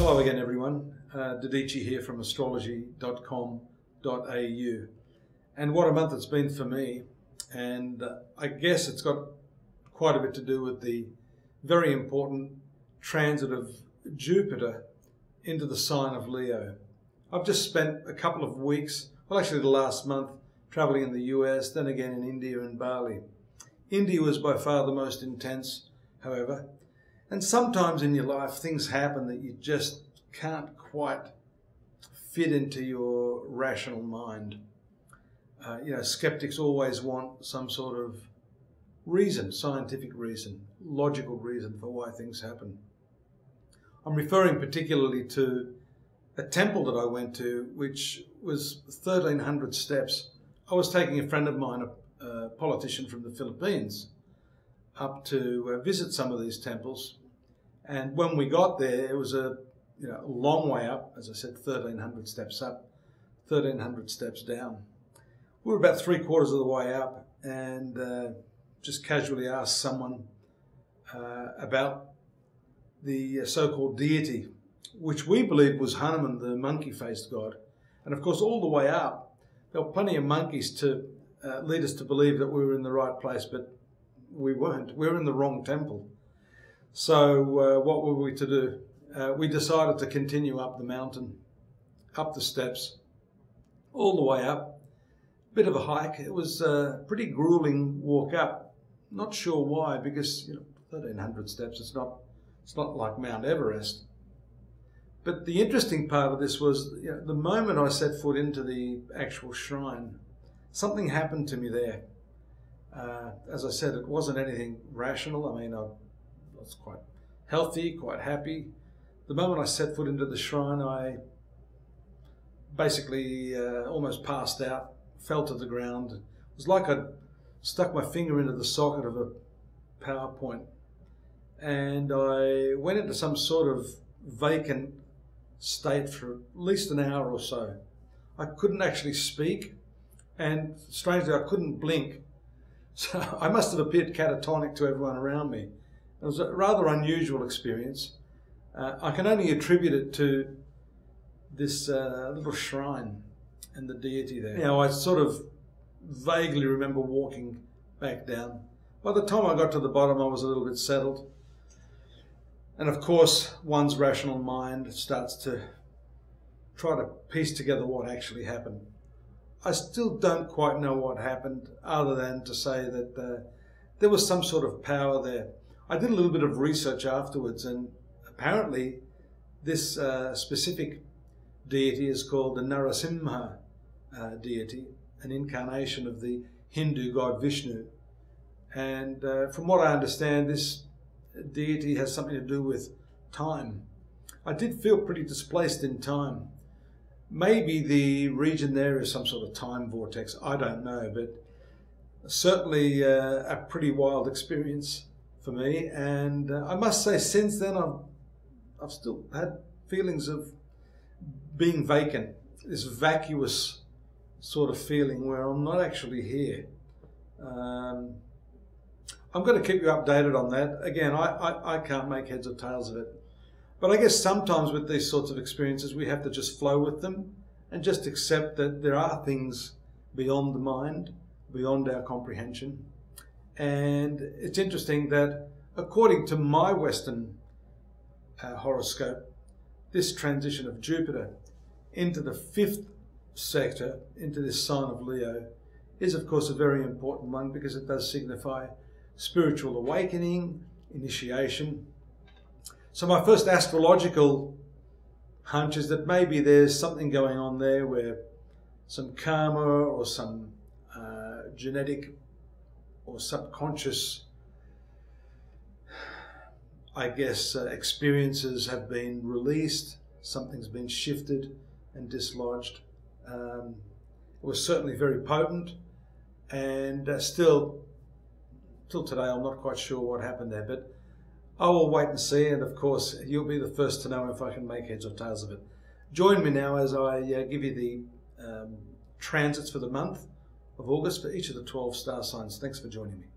Hello again, everyone. DADHICHI here from Astrological.com.au. And what a month it's been for me. And I guess it's got quite a bit to do with the very important transit of Jupiter into the sign of Leo. I've just spent a couple of weeks, well actually the last month, traveling in the US, then again in India and Bali. India was by far the most intense, however. And sometimes in your life things happen that you just can't quite fit into your rational mind. Skeptics always want some sort of reason, scientific reason, logical reason for why things happen. I'm referring particularly to a temple that I went to, which was 1,300 steps. I was taking a friend of mine, a politician from the Philippines, up to visit some of these temples. And when we got there, it was a long way up, as I said, 1,300 steps up, 1,300 steps down. We were about 3/4 of the way up and just casually asked someone about the so-called deity, which we believed was Hanuman, the monkey-faced god. And of course, all the way up, there were plenty of monkeys to lead us to believe that we were in the right place, but we weren't. We were in the wrong temple. So what were we to do? We decided to continue up the mountain, up the steps, all the way up. Bit of a hike. It was a pretty grueling walk up. Not sure why, because 1,300 steps. It's not like Mount Everest. But the interesting part of this was, the moment I set foot into the actual shrine, something happened to me there. As I said, it wasn't anything rational. I mean, I was quite healthy, quite happy. The moment I set foot into the shrine, I basically almost passed out, fell to the ground. It was like I'd stuck my finger into the socket of a PowerPoint. And I went into some sort of vacant state for at least an hour or so. I couldn't actually speak, and strangely, I couldn't blink. So I must have appeared catatonic to everyone around me. It was a rather unusual experience. I can only attribute it to this little shrine and the deity there. I sort of vaguely remember walking back down. By the time I got to the bottom, I was a little bit settled. And of course, one's rational mind starts to try to piece together what actually happened. I still don't quite know what happened, other than to say that there was some sort of power there. I did a little bit of research afterwards, and apparently this specific deity is called the Narasimha deity, an incarnation of the Hindu god Vishnu. And from what I understand, this deity has something to do with time. I did feel pretty displaced in time. Maybe the region there is some sort of time vortex, I don't know, but certainly a pretty wild experience for me. And I must say, since then, I've still had feelings of being vacant, this vacuous sort of feeling where I'm not actually here. I'm going to keep you updated on that. Again, I can't make heads or tails of it. But I guess sometimes with these sorts of experiences, we have to just flow with them and just accept that there are things beyond the mind, beyond our comprehension. And it's interesting that according to my Western horoscope, this transition of Jupiter into the 5th sector, into this sign of Leo, is of course a very important one, because it does signify spiritual awakening, initiation. So my first astrological hunch is that maybe there's something going on there where some karma or some genetic or subconscious, I guess, experiences have been released, something's been shifted and dislodged. It was certainly very potent, and still till today I'm not quite sure what happened there, but I will wait and see, and of course you'll be the first to know if I can make heads or tails of it. Join me now as I give you the transits for the month of August for each of the 12 star signs. Thanks for joining me.